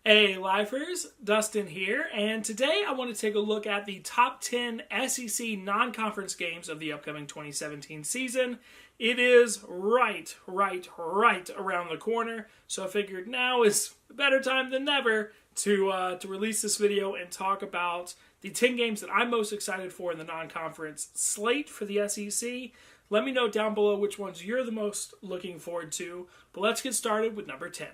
Hey Lifers, Dustin here, and today I want to take a look at the top 10 SEC non-conference games of the upcoming 2017 season. It is right around the corner, so I figured now is a better time than ever to release this video and talk about the 10 games that I'm most excited for in the non-conference slate for the SEC. Let me know down below which ones you're the most looking forward to, but let's get started with number 10.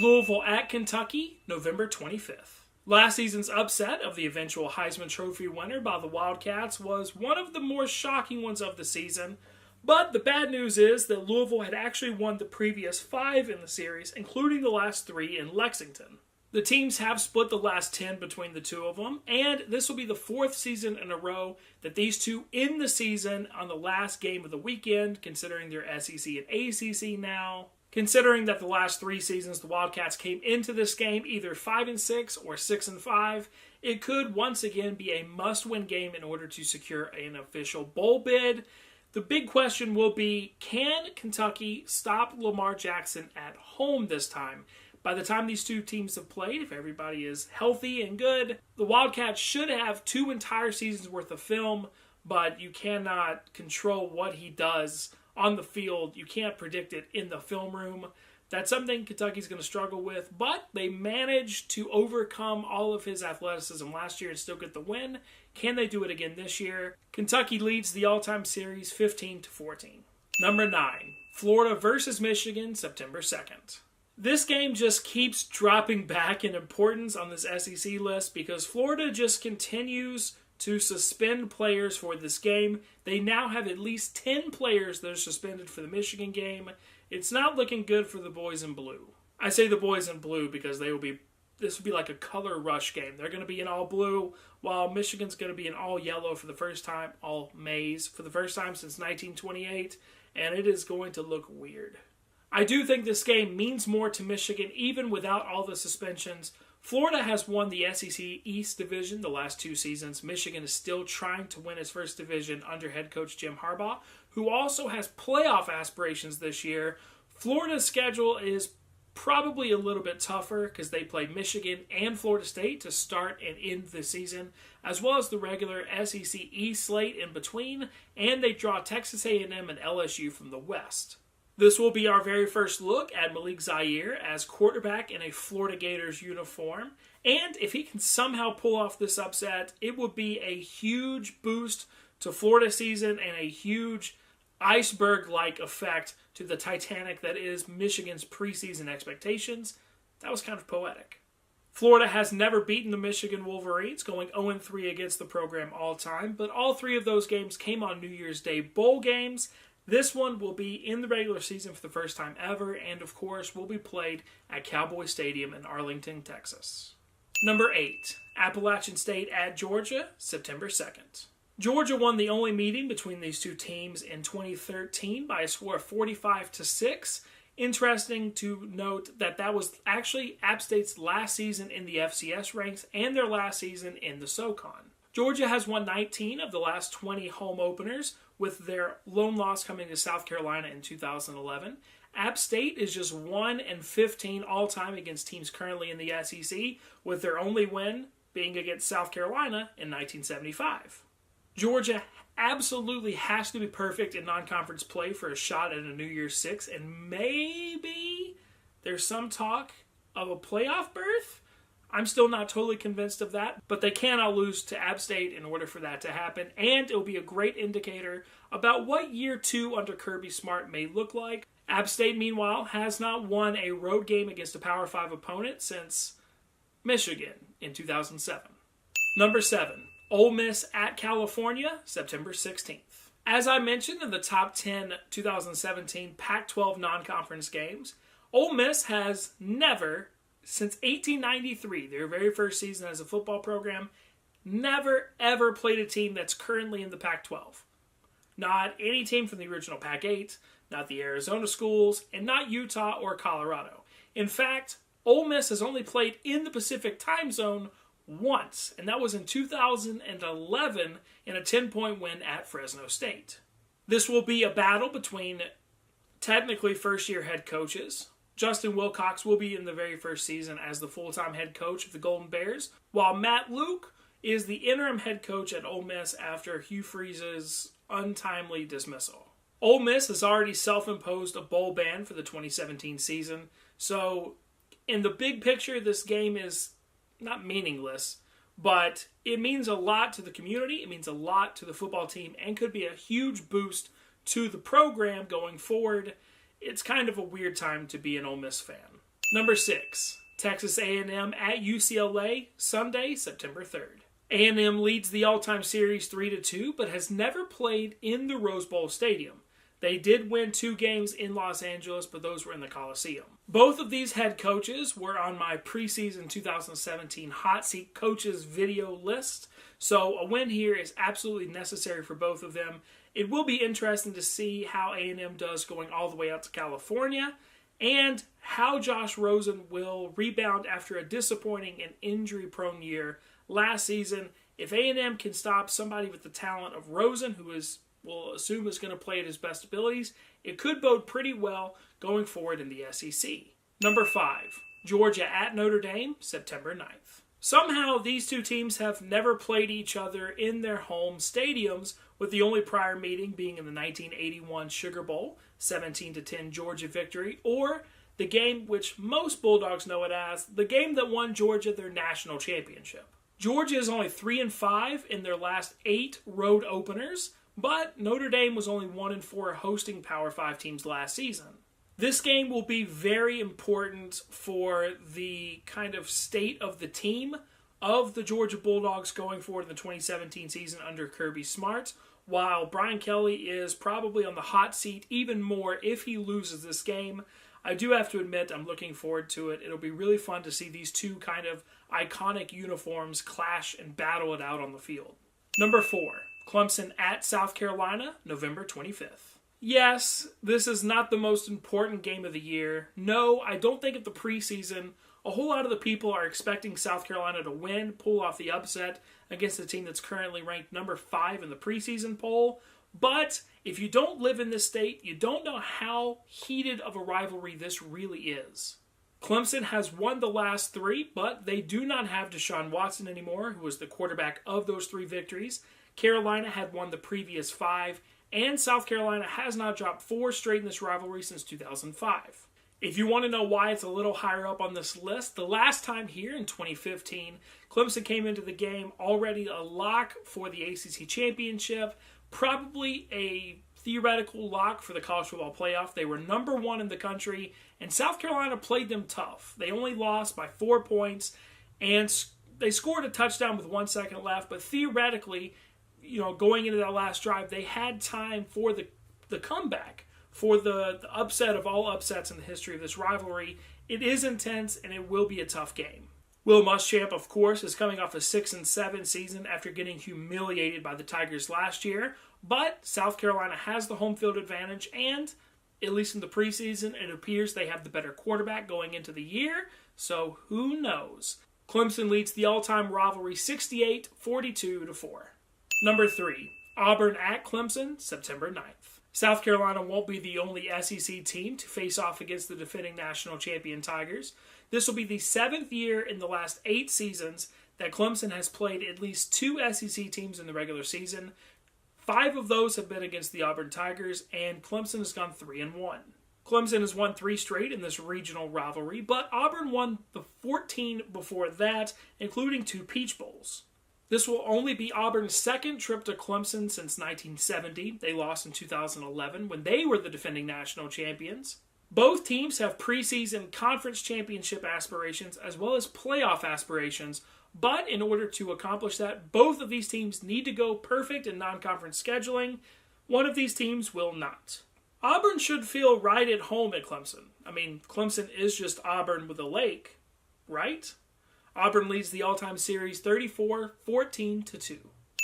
Louisville at Kentucky, November 25th. Last season's upset of the eventual Heisman Trophy winner by the Wildcats was one of the more shocking ones of the season, but the bad news is that Louisville had actually won the previous 5 in the series, including the last 3 in Lexington. The teams have split the last 10 between the two of them, and this will be the 4th season in a row that these two end the season on the last game of the weekend, considering they're SEC and ACC now. Considering that the last 3 seasons the Wildcats came into this game either 5-6 or 6-5, it could once again be a must-win game in order to secure an official bowl bid. The big question will be, can Kentucky stop Lamar Jackson at home this time? By the time these two teams have played, if everybody is healthy and good, the Wildcats should have 2 entire seasons worth of film, but you cannot control what he does on the field. You can't predict it in the film room. That's something Kentucky's going to struggle with, but they managed to overcome all of his athleticism last year and still get the win. Can they do it again this year? Kentucky leads the all-time series 15-14. Number 9, Florida versus Michigan, September 2nd. This game just keeps dropping back in importance on this SEC list because Florida just continues to suspend players for this game. They now have at least 10 players that are suspended for the Michigan game. It's not looking good for the boys in blue. I say the boys in blue because this will be like a color rush game. They're going to be in all blue, while Michigan's going to be in all yellow for the first time, all maize for the first time since 1928, and it is going to look weird. I do think this game means more to Michigan even without all the suspensions. Florida has won the SEC East Division the last 2 seasons. Michigan is still trying to win its first division under head coach Jim Harbaugh, who also has playoff aspirations this year. Florida's schedule is probably a little bit tougher because they play Michigan and Florida State to start and end the season, as well as the regular SEC East slate in between, and they draw Texas A&M and LSU from the West. This will be our very first look at Malik Zaire as quarterback in a Florida Gators uniform. And if he can somehow pull off this upset, it would be a huge boost to Florida season and a huge iceberg-like effect to the Titanic that is Michigan's preseason expectations. That was kind of poetic. Florida has never beaten the Michigan Wolverines, going 0-3 against the program all time, but all 3 of those games came on New Year's Day bowl games. This one will be in the regular season for the first time ever, and of course will be played at Cowboy Stadium in Arlington, Texas. Number 8, Appalachian State at Georgia, September 2nd. Georgia won the only meeting between these two teams in 2013 by a score of 45-6. Interesting to note that that was actually App State's last season in the FCS ranks and their last season in the SoCon. Georgia has won 19 of the last 20 home openers, with their lone loss coming to South Carolina in 2011. App State is just 1-15 all-time against teams currently in the SEC, with their only win being against South Carolina in 1975. Georgia absolutely has to be perfect in non-conference play for a shot at a New Year's Six, and maybe there's some talk of a playoff berth. I'm still not totally convinced of that, but they cannot lose to App State in order for that to happen, and it will be a great indicator about what year 2 under Kirby Smart may look like. App State, meanwhile, has not won a road game against a Power 5 opponent since Michigan in 2007. Number 7, Ole Miss at California, September 16th. As I mentioned in the top 10 2017 Pac-12 Non-Conference Games, Ole Miss has never, since 1893, their very first season as a football program, never ever played a team that's currently in the Pac-12. Not any team from the original Pac-8, not the Arizona schools, and not Utah or Colorado. In fact, Ole Miss has only played in the Pacific time zone once, and that was in 2011 in a 10-point win at Fresno State. This will be a battle between technically first-year head coaches, Justin Wilcox will be in the very first season as the full-time head coach of the Golden Bears, while Matt Luke is the interim head coach at Ole Miss after Hugh Freeze's untimely dismissal. Ole Miss has already self-imposed a bowl ban for the 2017 season, so in the big picture, this game is not meaningless, but it means a lot to the community, it means a lot to the football team, and could be a huge boost to the program going forward. It's kind of a weird time to be an Ole Miss fan. Number 6, Texas A&M at UCLA, Sunday, September 3rd. A&M leads the all-time series 3-2, but has never played in the Rose Bowl Stadium. They did win 2 games in Los Angeles, but those were in the Coliseum. Both of these head coaches were on my preseason 2017 Hot Seat Coaches video list, so a win here is absolutely necessary for both of them. It will be interesting to see how A&M does going all the way out to California, and how Josh Rosen will rebound after a disappointing and injury-prone year last season. If A&M can stop somebody with the talent of Rosen, who we'll assume is going to play at his best abilities, it could bode pretty well going forward in the SEC. Number 5, Georgia at Notre Dame, September 9th. Somehow, these two teams have never played each other in their home stadiums, with the only prior meeting being in the 1981 Sugar Bowl, 17-10 Georgia victory, or the game which most Bulldogs know it as, the game that won Georgia their national championship. Georgia is only 3-5 in their last 8 road openers, but Notre Dame was only 1-4 hosting Power 5 teams last season. This game will be very important for the kind of state of the team of the Georgia Bulldogs going forward in the 2017 season under Kirby Smart, while Brian Kelly is probably on the hot seat even more if he loses this game. I do have to admit I'm looking forward to it. It'll be really fun to see these two kind of iconic uniforms clash and battle it out on the field. Number 4, Clemson at South Carolina, November 25th. Yes, this is not the most important game of the year. No, I don't think at the preseason a whole lot of the people are expecting South Carolina to win, pull off the upset against a team that's currently ranked number 5 in the preseason poll. But if you don't live in this state, you don't know how heated of a rivalry this really is. Clemson has won the last 3, but they do not have Deshaun Watson anymore, who was the quarterback of those 3 victories. Carolina had won the previous 5, and South Carolina has not dropped 4 straight in this rivalry since 2005. If you want to know why it's a little higher up on this list, the last time here in 2015, Clemson came into the game already a lock for the ACC championship, probably a theoretical lock for the college football playoff. They were number 1 in the country, and South Carolina played them tough. They only lost by 4 points, and they scored a touchdown with 1 second left, but theoretically, going into that last drive, they had time for the comeback, for the upset of all upsets in the history of this rivalry. It is intense, and it will be a tough game. Will Muschamp, of course, is coming off a 6-7 season after getting humiliated by the Tigers last year, but South Carolina has the home field advantage, and at least in the preseason, it appears they have the better quarterback going into the year, so who knows? Clemson leads the all-time rivalry 68-42-4. Number 3, Auburn at Clemson, September 9th. South Carolina won't be the only SEC team to face off against the defending national champion Tigers. This will be the 7th year in the last 8 seasons that Clemson has played at least 2 SEC teams in the regular season. 5 of those have been against the Auburn Tigers, and Clemson has gone 3-1. Clemson has won 3 straight in this regional rivalry, but Auburn won the 14 before that, including 2 Peach Bowls. This will only be Auburn's second trip to Clemson since 1970. They lost in 2011 when they were the defending national champions. Both teams have preseason conference championship aspirations as well as playoff aspirations, but in order to accomplish that, both of these teams need to go perfect in non-conference scheduling. One of these teams will not. Auburn should feel right at home at Clemson. I mean, Clemson is just Auburn with a lake, right? Auburn leads the all-time series 34-14-2.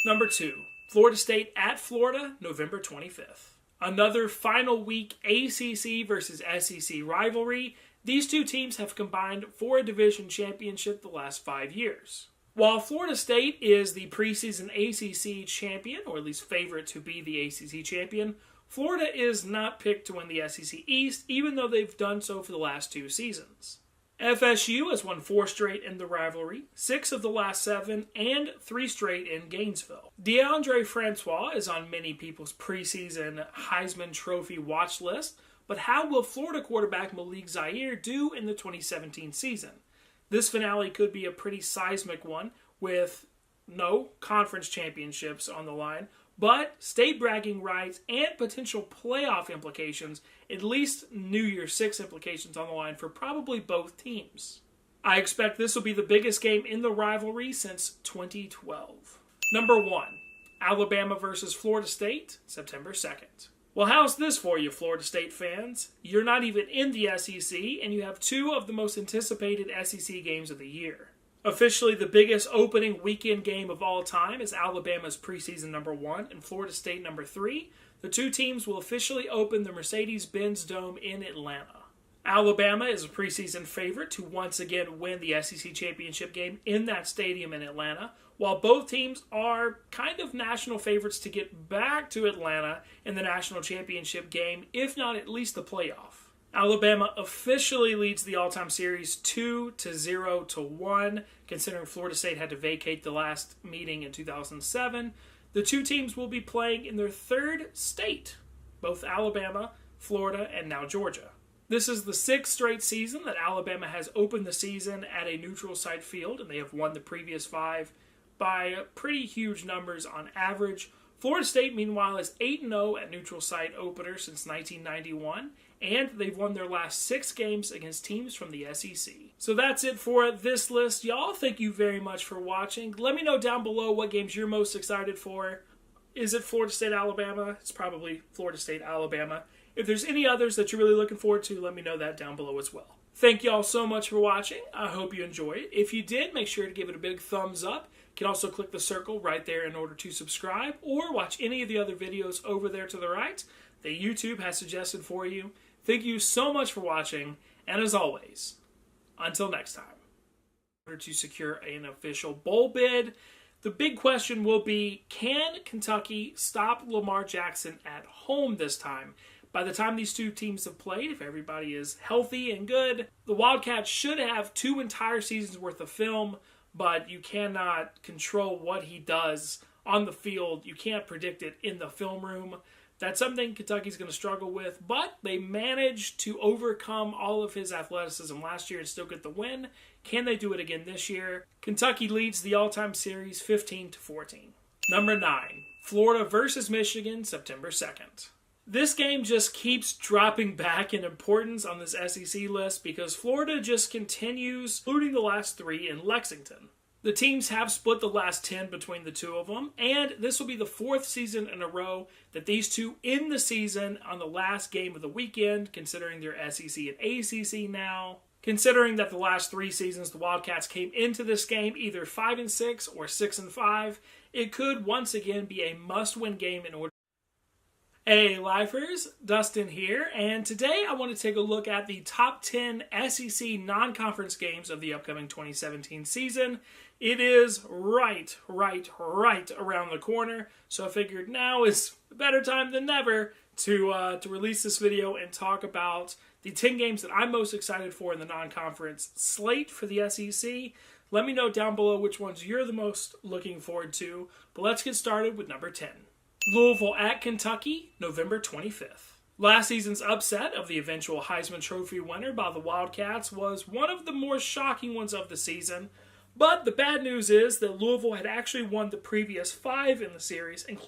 Number 2, Florida State at Florida, November 25th. Another final week ACC versus SEC rivalry. These two teams have combined for a division championship the last 5 years. While Florida State is the preseason ACC champion, or at least favorite to be the ACC champion, Florida is not picked to win the SEC East, even though they've done so for the last 2 seasons. FSU has won 4 straight in the rivalry, 6 of the last 7, and 3 straight in Gainesville. DeAndre Francois is on many people's preseason Heisman Trophy watch list, but how will Florida quarterback Malik Zaire do in the 2017 season? This finale could be a pretty seismic one, with no conference championships on the line, but state bragging rights and potential playoff implications, at least New Year's Six implications on the line for probably both teams. I expect this will be the biggest game in the rivalry since 2012. Number 1, Alabama versus Florida State, September 2nd. Well, how's this for you, Florida State fans? You're not even in the SEC, and you have 2 of the most anticipated SEC games of the year. Officially, the biggest opening weekend game of all time is Alabama's preseason number 1 and Florida State number 3. The 2 teams will officially open the Mercedes-Benz Dome in Atlanta. Alabama is a preseason favorite to once again win the SEC championship game in that stadium in Atlanta, while both teams are kind of national favorites to get back to Atlanta in the national championship game, if not at least the playoff. Alabama officially leads the all-time series 2-0-1, considering Florida State had to vacate the last meeting in 2007. The 2 teams will be playing in their 3rd state, both Alabama, Florida, and now Georgia. This is the 6th straight season that Alabama has opened the season at a neutral site field, and they have won the previous 5 by pretty huge numbers on average. Florida State, meanwhile, is 8-0 at neutral site openers since 1991, and they've won their last 6 games against teams from the SEC. So that's it for this list. Y'all, thank you very much for watching. Let me know down below what games you're most excited for. Is it Florida State, Alabama? It's probably Florida State, Alabama. If there's any others that you're really looking forward to, let me know that down below as well. Thank y'all so much for watching. I hope you enjoyed it. If you did, make sure to give it a big thumbs up. You can also click the circle right there in order to subscribe, or watch any of the other videos over there to the right that YouTube has suggested for you. Thank you so much for watching, and as always, until next time. In order to secure an official bowl bid, the big question will be, can Kentucky stop Lamar Jackson at home this time? By the time these 2 teams have played, if everybody is healthy and good, the Wildcats should have 2 entire seasons worth of film, but you cannot control what he does on the field. You can't predict it in the film room. That's something Kentucky's going to struggle with, but they managed to overcome all of his athleticism last year and still get the win. Can they do it again this year? Kentucky leads the all-time series 15-14. Number 9, Florida versus Michigan, September 2nd. This game just keeps dropping back in importance on this SEC list because Florida just continues, including the last 3 in Lexington. The teams have split the last 10 between the 2 of them, and this will be the 4th season in a row that these 2 end the season on the last game of the weekend, considering they're SEC and ACC now. Considering that the last 3 seasons the Wildcats came into this game either 5-6 or 6-5, it could once again be a must-win game in order. Hey Lifers, Dustin here, and today I want to take a look at the top 10 SEC non-conference games of the upcoming 2017 season. It is right around the corner, so I figured now is a better time than ever to release this video and talk about the 10 games that I'm most excited for in the non-conference slate for the SEC. Let me know down below which ones you're the most looking forward to, but let's get started with number 10. Louisville at Kentucky, November 25th. Last season's upset of the eventual Heisman Trophy winner by the Wildcats was one of the more shocking ones of the season, but the bad news is that Louisville had actually won the previous 5 in the series, including